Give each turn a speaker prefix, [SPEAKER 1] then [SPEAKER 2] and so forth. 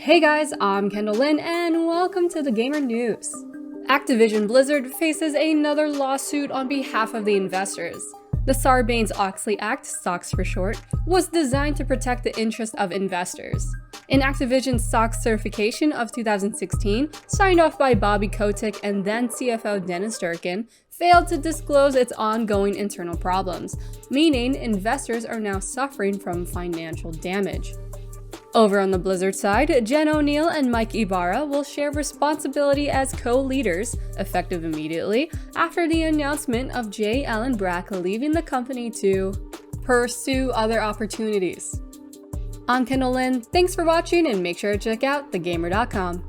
[SPEAKER 1] Hey guys, I'm Kendall Lynn and welcome to the Gamer News. Activision Blizzard faces another lawsuit on behalf of the investors. The Sarbanes-Oxley Act, SOX for short, was designed to protect the interest of investors. In Activision's SOX certification of 2016, signed off by Bobby Kotick and then CFO Dennis Durkin, failed to disclose its ongoing internal problems, meaning investors are now suffering from financial damage. Over on the Blizzard side, Jen O'Neill and Mike Ibarra will share responsibility as co-leaders, effective immediately, after the announcement of J. Allen Brack leaving the company to pursue other opportunities. I'm Kendall Lynn, thanks for watching and make sure to check out thegamer.com.